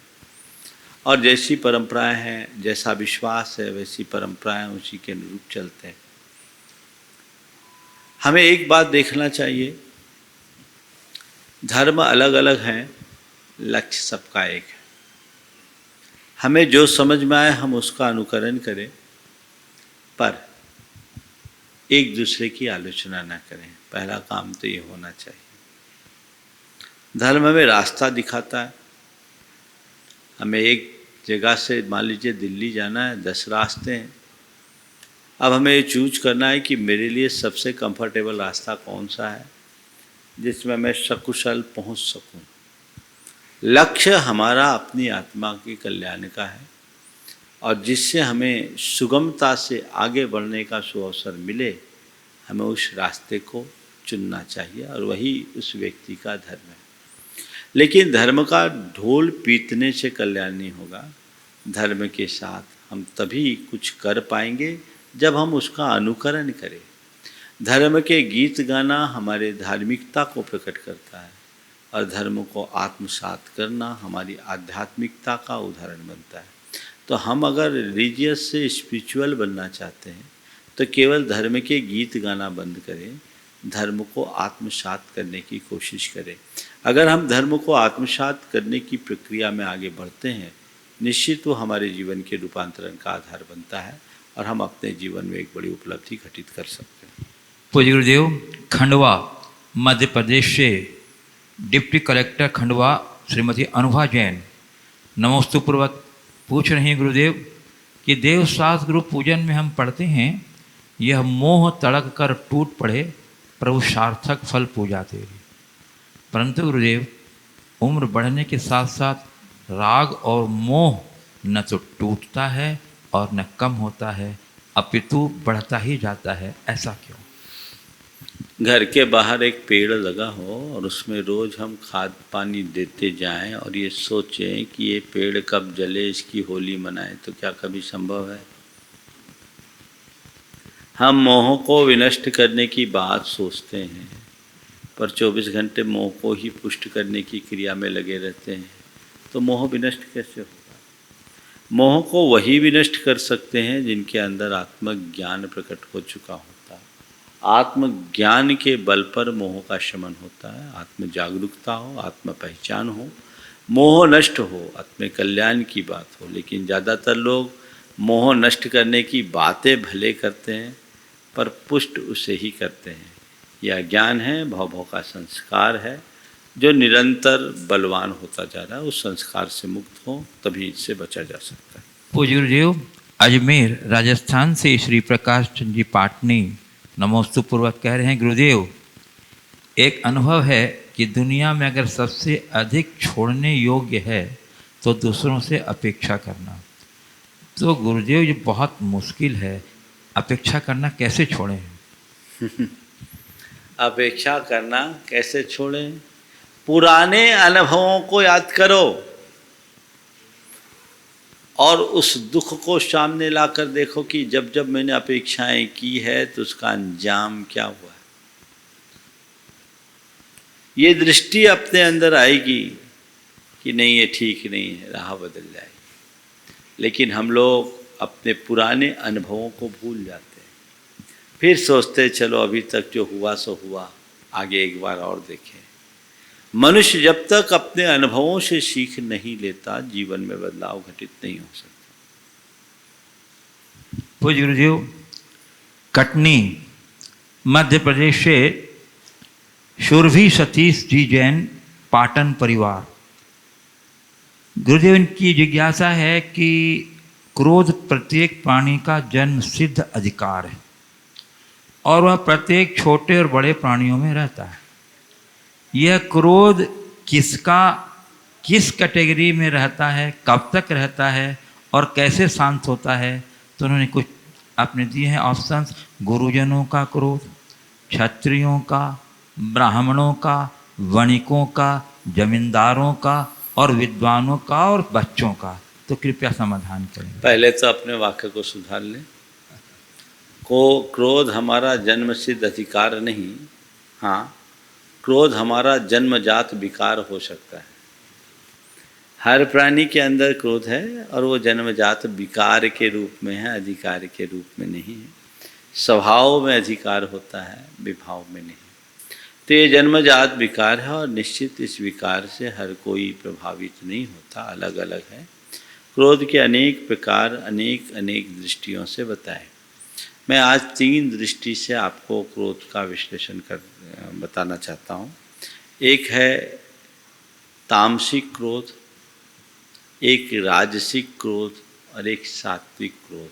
और जैसी परंपराएं हैं, जैसा विश्वास है, वैसी परंपराएं उसी के अनुरूप चलते हैं। हमें एक बात देखना चाहिए, धर्म अलग अलग हैं, लक्ष्य सबका एक है। हमें जो समझ में आए हम उसका अनुकरण करें, पर एक दूसरे की आलोचना ना करें। पहला काम तो ये होना चाहिए। धर्म हमें रास्ता दिखाता है। हमें एक जगह से, मान लीजिए दिल्ली जाना है, 10 रास्ते हैं। अब हमें ये चूज करना है कि मेरे लिए सबसे कंफर्टेबल रास्ता कौन सा है जिसमें मैं सकुशल पहुंच सकूं। लक्ष्य हमारा अपनी आत्मा के कल्याण का है और जिससे हमें सुगमता से आगे बढ़ने का सुअवसर मिले, हमें उस रास्ते को चुनना चाहिए और वही उस व्यक्ति का धर्म है। लेकिन धर्म का ढोल पीटने से कल्याण नहीं होगा। धर्म के साथ हम तभी कुछ कर पाएंगे जब हम उसका अनुकरण करें। धर्म के गीत गाना हमारे धार्मिकता को प्रकट करता है और धर्म को आत्मसात करना हमारी आध्यात्मिकता का उदाहरण बनता है। तो हम अगर रिलीजियस से स्पिरिचुअल बनना चाहते हैं तो केवल धर्म के गीत गाना बंद करें, धर्म को आत्मसात करने की कोशिश करें। अगर हम धर्म को आत्मसात करने की प्रक्रिया में आगे बढ़ते हैं, निश्चित वो हमारे जीवन के रूपांतरण का आधार बनता है और हम अपने जीवन में एक बड़ी उपलब्धि घटित कर सकते हैं। पूज्य गुरुदेव, खंडवा मध्य प्रदेश से डिप्टी कलेक्टर खंडवा श्रीमती अनुभा जैन नमोस्तुपूर्वक पूछ रही हैं गुरुदेव कि देव शास्त्र गुरु पूजन में हम पढ़ते हैं, यह मोह तड़क कर टूट पड़े प्रभु सार्थक फल पूजा तेरी। परंतु गुरुदेव, उम्र बढ़ने के साथ साथ राग और मोह न तो टूटता है और न कम होता है, अपितु बढ़ता ही जाता है, ऐसा क्यों? घर के बाहर एक पेड़ लगा हो और उसमें रोज हम खाद पानी देते जाएं और ये सोचें कि ये पेड़ कब जले, इसकी होली मनाएं, तो क्या कभी संभव है? हम मोह को विनष्ट करने की बात सोचते हैं पर 24 घंटे मोह को ही पुष्ट करने की क्रिया में लगे रहते हैं, तो मोह विनष्ट कैसे होगा? मोह को वही विनष्ट कर सकते हैं जिनके अंदर आत्मज्ञान प्रकट हो चुका होता है। आत्मज्ञान के बल पर मोह का शमन होता है। आत्म जागरूकता हो, आत्म पहचान हो, मोह नष्ट हो, आत्म कल्याण की बात हो। लेकिन ज़्यादातर लोग मोह नष्ट करने की बातें भले करते हैं पर पुष्ट उसे ही करते हैं। यह ज्ञान है, भव का संस्कार है जो निरंतर बलवान होता जा रहा है। उस संस्कार से मुक्त हो तभी इससे बचा जा सकता है। पूज्य गुरुदेव, अजमेर राजस्थान से श्री प्रकाश चंद जी पाटनी नमोस्तुपूर्वक कह रहे हैं, गुरुदेव एक अनुभव है कि दुनिया में अगर सबसे अधिक छोड़ने योग्य है तो दूसरों से अपेक्षा करना। तो गुरुदेव ये बहुत मुश्किल है, अपेक्षा करना कैसे छोड़ें? अपेक्षा करना कैसे छोड़ें? पुराने अनुभवों को याद करो और उस दुख को सामने लाकर देखो कि जब जब मैंने अपेक्षाएं की है तो उसका अंजाम क्या हुआ। ये दृष्टि अपने अंदर आएगी कि नहीं ये ठीक नहीं है, राह बदल जाएगी। लेकिन हम लोग अपने पुराने अनुभवों को भूल जाते हैं, फिर सोचते चलो अभी तक जो हुआ सो हुआ, आगे एक बार और देखें। मनुष्य जब तक अपने अनुभवों से सीख नहीं लेता जीवन में बदलाव घटित नहीं हो सकता। पूज्य गुरुदेव, कटनी मध्य प्रदेश से शूरभी सतीश जी जैन, पाटन परिवार। गुरुदेव की जिज्ञासा है कि क्रोध प्रत्येक प्राणी का जन्म सिद्ध अधिकार है और वह प्रत्येक छोटे और बड़े प्राणियों में रहता है। यह क्रोध किस कैटेगरी में रहता है, कब तक रहता है और कैसे शांत होता है, तो उन्होंने कुछ आपने दिए हैं ऑप्शंस। गुरुजनों का क्रोध, क्षत्रियों का, ब्राह्मणों का, वणिकों का, जमींदारों का और विद्वानों का और बच्चों का। तो कृपया समाधान करें। पहले तो अपने वाक्य को सुधार लें। क्रोध हमारा जन्मसिद्ध अधिकार नहीं, हाँ क्रोध हमारा जन्मजात विकार हो सकता है। हर प्राणी के अंदर क्रोध है और वो जन्मजात विकार के रूप में है, अधिकार के रूप में नहीं है। स्वभाव में अधिकार होता है, विभाव में नहीं। तो ये जन्मजात विकार है और निश्चित इस विकार से हर कोई प्रभावित नहीं होता, अलग अलग है। क्रोध के अनेक प्रकार अनेक दृष्टियों से बताए। मैं आज 3 दृष्टि से आपको क्रोध का विश्लेषण कर बताना चाहता हूँ। एक है तामसिक क्रोध, एक राजसिक क्रोध और एक सात्विक क्रोध।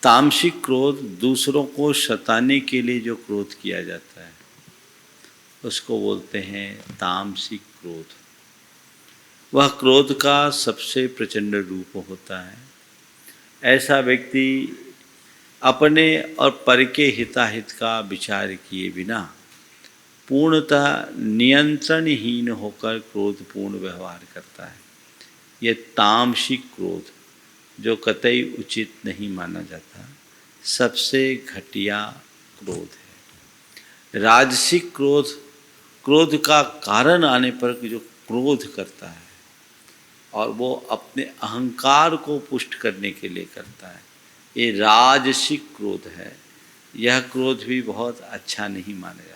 तामसिक क्रोध दूसरों को सताने के लिए जो क्रोध किया जाता है उसको बोलते हैं तामसिक क्रोध। वह क्रोध का सबसे प्रचंड रूप होता है। ऐसा व्यक्ति अपने और पर के हिताहित का विचार किए बिना पूर्णतः नियंत्रणहीन होकर क्रोधपूर्ण व्यवहार करता है। यह तामसिक क्रोध जो कतई उचित नहीं माना जाता, सबसे घटिया क्रोध है। राजसिक क्रोध, क्रोध का कारण आने पर जो क्रोध करता है और वो अपने अहंकार को पुष्ट करने के लिए करता है, ये राजसिक क्रोध है। यह क्रोध भी बहुत अच्छा नहीं माना जाता।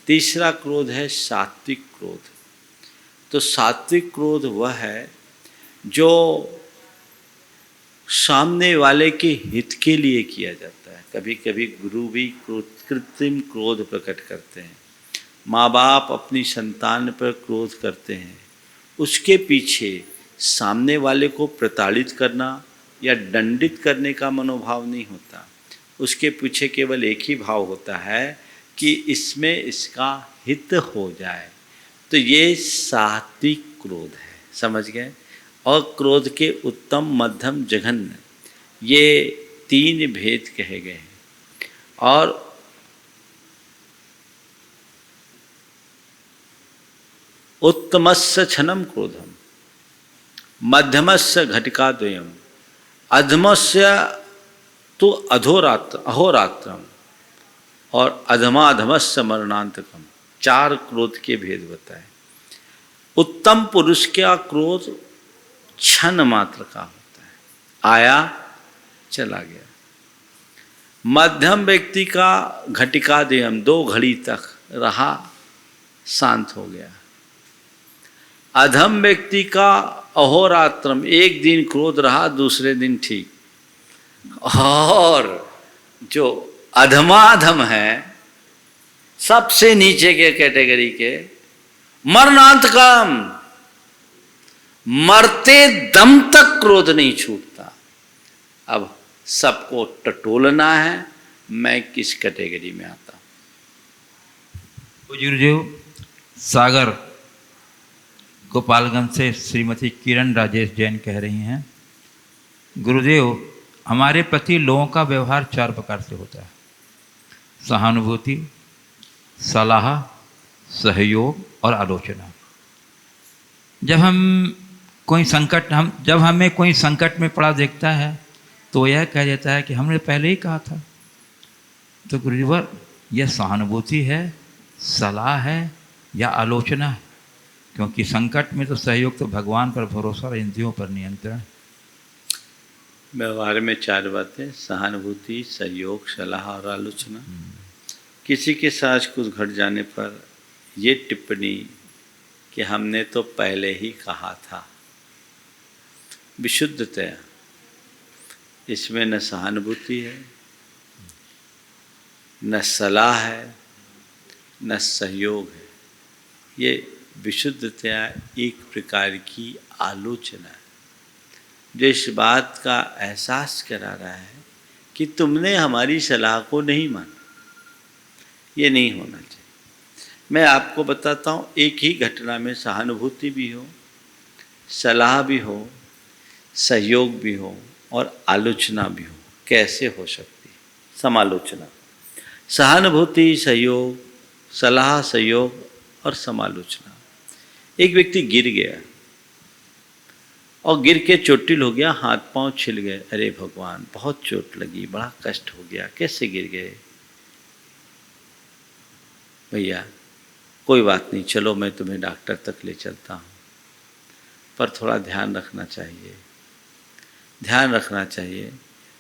तीसरा क्रोध है सात्विक क्रोध। तो सात्विक क्रोध वह है जो सामने वाले के हित के लिए किया जाता है। कभी कभी गुरु भी कृत्रिम क्रोध प्रकट करते हैं, माँ बाप अपनी संतान पर क्रोध करते हैं। उसके पीछे सामने वाले को प्रताड़ित करना या दंडित करने का मनोभाव नहीं होता। उसके पीछे केवल एक ही भाव होता है कि इसमें इसका हित हो जाए। तो ये सात्विक क्रोध है, समझ गए। और क्रोध के उत्तम, मध्यम, जघन्य, ये 3 भेद कहे गए हैं। और उत्तमस्य क्षणम क्रोधम, मध्यमस्य घटिकाद्वयम, अधमस्य तो अहोरात्रम और अधमाधमस्य मरणांतकम। 4 क्रोध के भेद बताए। उत्तम पुरुष का क्रोध क्षण मात्र का होता है, आया चला गया। मध्यम व्यक्ति का घटिकाद्वयम, 2 घड़ी तक रहा, शांत हो गया। अधम व्यक्ति का अहोरात्रम, 1 दिन क्रोध रहा, दूसरे दिन ठीक। और जो अधमाधम है, सबसे नीचे के कैटेगरी के, मरणांतकम, मरते दम तक क्रोध नहीं छूटता। अब सबको टटोलना है, मैं किस कैटेगरी में आता हूं। गुरुदेव सागर गोपालगंज से श्रीमती किरण राजेश जैन कह रही हैं, गुरुदेव हमारे प्रति लोगों का व्यवहार 4 प्रकार से होता है: सहानुभूति, सलाह, सहयोग और आलोचना। जब हमें कोई संकट में पड़ा देखता है तो यह कह देता है कि हमने पहले ही कहा था। तो गुरुदेव यह सहानुभूति है, सलाह है या आलोचना है? क्योंकि संकट में तो सहयोग तो भगवान पर भरोसा और इंद्रियों पर नियंत्रण। व्यवहार में 4 बातें: सहानुभूति, सहयोग, सलाह और आलोचना। किसी के साथ कुछ घट जाने पर ये टिप्पणी कि हमने तो पहले ही कहा था, विशुद्धतया इसमें न सहानुभूति है, न सलाह है, न सहयोग है। ये विशुद्धतया एक प्रकार की आलोचना है, जो इस बात का एहसास करा रहा है कि तुमने हमारी सलाह को नहीं माना। ये नहीं होना चाहिए। मैं आपको बताता हूँ, एक ही घटना में सहानुभूति भी हो, सलाह भी हो, सहयोग भी हो और आलोचना भी हो। कैसे हो सकती है समालोचना? सहानुभूति, सहयोग, सलाह, सहयोग और समालोचना। एक व्यक्ति गिर गया और गिर के चोटिल हो गया, हाथ पांव छिल गए। अरे भगवान, बहुत चोट लगी, बड़ा कष्ट हो गया, कैसे गिर गए? भैया कोई बात नहीं, चलो मैं तुम्हें डॉक्टर तक ले चलता हूँ, पर थोड़ा ध्यान रखना चाहिए, ध्यान रखना चाहिए।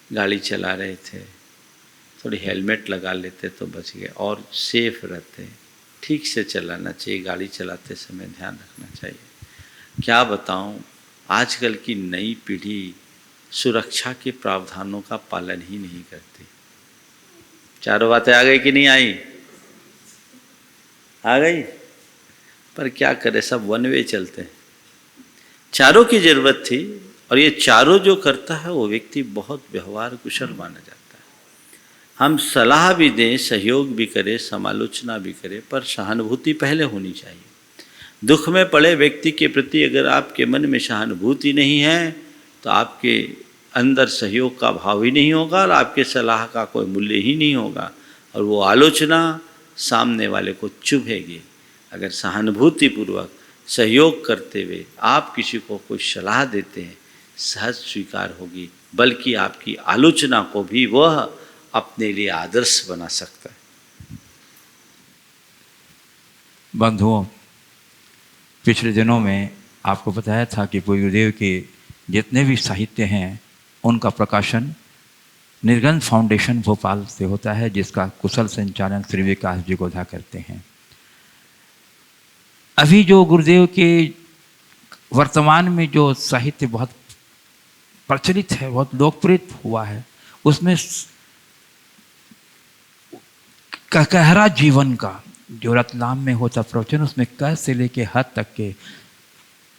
गाड़ी चला रहे थे, थोड़ी हेलमेट लगा लेते तो बच गए और सेफ रहते। ठीक से चलाना चाहिए, गाड़ी चलाते समय ध्यान रखना चाहिए। क्या बताऊं, आजकल की नई पीढ़ी सुरक्षा के प्रावधानों का पालन ही नहीं करती। चारों बातें आ गई कि नहीं आई? आ गई, पर क्या करे, सब वन वे चलते हैं। चारों की जरूरत थी, और ये चारों जो करता है वो व्यक्ति बहुत व्यवहार कुशल माना जाता है। हम सलाह भी दें, सहयोग भी करें, समालोचना भी करें, पर सहानुभूति पहले होनी चाहिए। दुख में पड़े व्यक्ति के प्रति अगर आपके मन में सहानुभूति नहीं है तो आपके अंदर सहयोग का भाव ही नहीं होगा और आपके सलाह का कोई मूल्य ही नहीं होगा, और वो आलोचना सामने वाले को चुभेगी। अगर सहानुभूतिपूर्वक सहयोग करते हुए आप किसी को कोई सलाह देते हैं, सहज स्वीकार होगी, बल्कि आपकी आलोचना को भी वह अपने लिए आदर्श बना सकता है। बंधुओं, पिछले दिनों में आपको बताया था कि पूज्य गुरुदेव के जितने भी साहित्य हैं उनका प्रकाशन निर्गंध फाउंडेशन भोपाल से होता है, जिसका कुशल संचालन श्री विकास जी गोधा करते हैं। अभी जो गुरुदेव के वर्तमान में जो साहित्य बहुत प्रचलित है, बहुत लोकप्रिय हुआ है, उसमें कहरा जीवन का जो रतलाम में होता प्रवचन, उसमें क से लेके ह तक के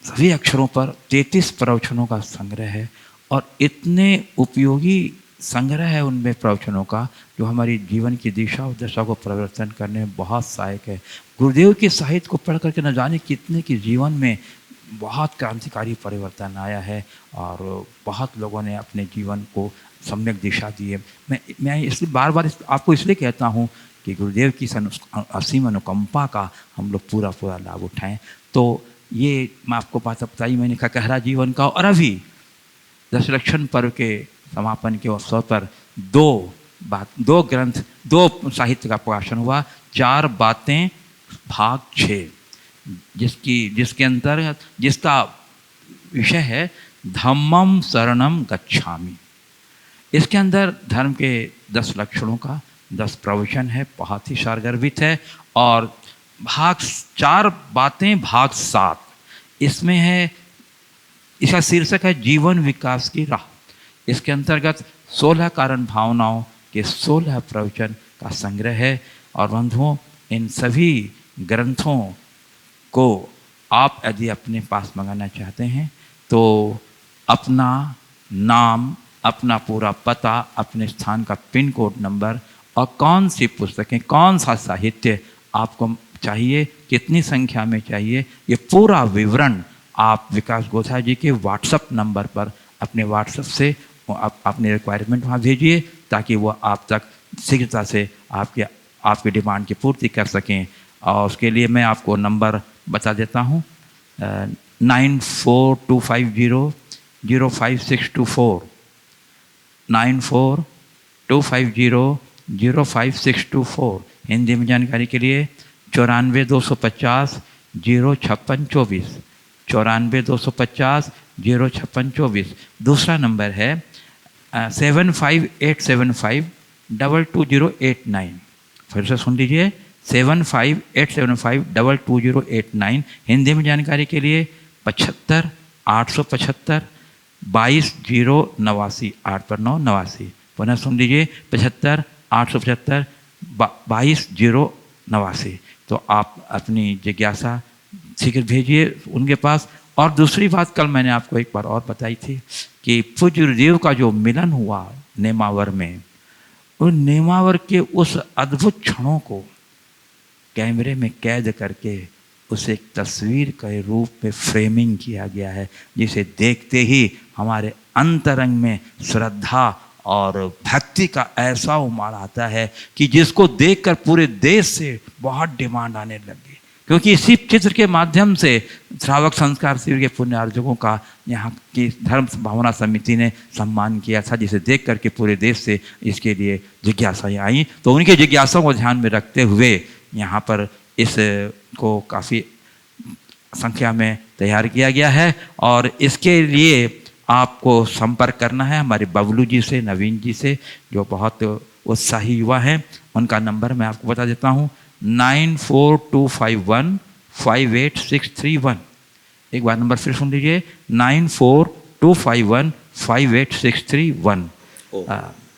सभी अक्षरों पर 33 प्रवचनों का संग्रह है, और इतने उपयोगी संग्रह है उनमें प्रवचनों का जो हमारी जीवन की दिशा और दशा को परिवर्तन करने में बहुत सहायक है। गुरुदेव के साहित्य को पढ़ करके न जाने कितने के जीवन में बहुत क्रांतिकारी परिवर्तन आया है, और बहुत लोगों ने अपने जीवन को सम्यक दिशा दी है। मैं इसलिए बार बार आपको इसलिए कहता हूँ कि गुरुदेव की असीम अनुकंपा का हम लोग पूरा लाभ उठाएं। तो ये मैं आपको बात बताई मैंने, कहरा जीवन का। और अभी दशलक्षण पर्व के समापन के अवसर पर दो ग्रंथ, दो साहित्य का प्रकाशन हुआ। 4 बातें भाग 6, जिसके अंतर्गत जिसका विषय है धम्मम शरणम गच्छामि। इसके अंदर धर्म के 10 लक्षणों का 10 प्रवचन है, बहुत ही सारगर्भित है। और भाग 4 बातें भाग 7 इसमें है। इसका शीर्षक है जीवन विकास की राह। इसके अंतर्गत 16 कारण भावनाओं के 16 प्रवचन का संग्रह है। और बंधुओं, इन सभी ग्रंथों को आप यदि अपने पास मंगाना चाहते हैं तो अपना नाम, अपना पूरा पता, अपने स्थान का पिन कोड नंबर और कौन सी पुस्तकें, कौन सा साहित्य आपको चाहिए, कितनी संख्या में चाहिए, ये पूरा विवरण आप विकास गोधा जी के व्हाट्सएप नंबर पर अपने व्हाट्सएप से अपने रिक्वायरमेंट वहाँ भेजिए, ताकि वो आप तक शीघ्रता से आपकी डिमांड की पूर्ति कर सकें। और उसके लिए मैं आपको नंबर बता देता हूँ, 9425005624, 9425005624। हिंदी में जानकारी के लिए 9425505624, 9425505624। दूसरा नंबर है 7587522089। फिर से सुन लीजिए, 7587522089। हिंदी में जानकारी के लिए 75 875 22 089, 8 पर 9 89। पुनः सुन लीजिए, 75 875 22-089। तो आप अपनी जिज्ञासा शीघ्र भेजिए उनके पास। और दूसरी बात कल मैंने आपको एक बार और बताई थी कि पूज्य गुरुदेव का जो मिलन हुआ नेमावर में, उन नेमावर के उस अद्भुत क्षणों को कैमरे में कैद करके उसे एक तस्वीर के रूप में फ्रेमिंग किया गया है, जिसे देखते ही हमारे अंतरंग में श्रद्धा और भक्ति का ऐसा उमाड़ आता है कि जिसको देखकर पूरे देश से बहुत डिमांड आने लगी। क्योंकि इसी चित्र के माध्यम से श्रावक संस्कार शिविर के पुण्य अर्जकों का यहाँ की धर्म भावना समिति ने सम्मान किया था, जिसे देख करके पूरे देश से इसके लिए जिज्ञासाएँ आई। तो उनकी जिज्ञासाओं को ध्यान में रखते हुए यहाँ पर इस को काफ़ी संख्या में तैयार किया गया है। और इसके लिए आपको संपर्क करना है हमारे बबलू जी से, नवीन जी से, जो बहुत उत्साही युवा हैं। उनका नंबर मैं आपको बता देता हूँ, 9425158631। एक बार नंबर फिर सुन लीजिए, 9425158631।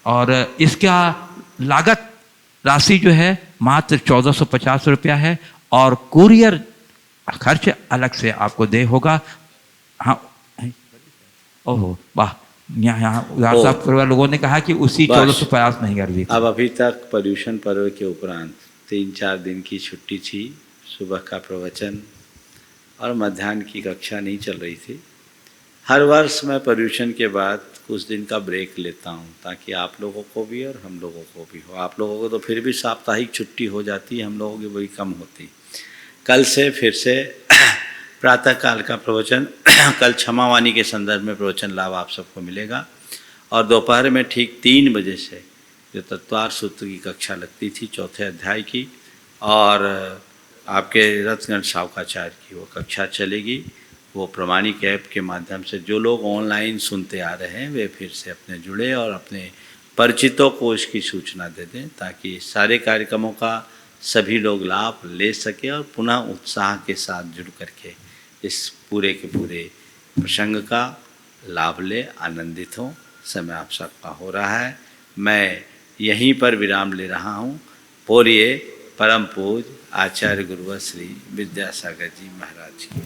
और इसका लागत राशि जो है मात्र 1450 रुपया है और कुरियर खर्च अलग से आपको दे होगा। हाँ, ओहो वाह, यहाँ उदार साहब परिवार लोगों ने कहा कि उसी 1450 नहीं कर दी। अब अभी तक पर्यूषण पर्व के उपरांत 3-4 दिन की छुट्टी थी, सुबह का प्रवचन और मध्याह्न की कक्षा नहीं चल रही थी। हर वर्ष मैं पर्यूषण के बाद कुछ दिन का ब्रेक लेता हूँ ताकि आप लोगों को भी और हम लोगों को भी हो। आप लोगों को तो फिर भी साप्ताहिक छुट्टी हो जाती है, हम लोगों की वही कम होती। कल से फिर से प्रातःकाल का प्रवचन, कल क्षमावाणी के संदर्भ में प्रवचन लाभ आप सबको मिलेगा। और दोपहर में ठीक 3 बजे से जो तत्वार सूत्र की कक्षा लगती थी 4थे अध्याय की, और आपके रत्नगण सावकाचार्य की वो कक्षा चलेगी। वो प्रमाणिक ऐप के माध्यम से जो लोग ऑनलाइन सुनते आ रहे हैं वे फिर से अपने जुड़े और अपने परिचितों को इसकी सूचना दे दें, ताकि सारे कार्यक्रमों का सभी लोग लाभ ले सके और पुनः उत्साह के साथ जुड़ करके इस पूरे के पूरे प्रसंग का लाभ ले, आनंदित हों। समय आप सबका हो रहा है, मैं यहीं पर विराम ले रहा हूँ। बोलिए परम पूज्य आचार्य गुरुवर श्री विद्यासागर जी महाराज की।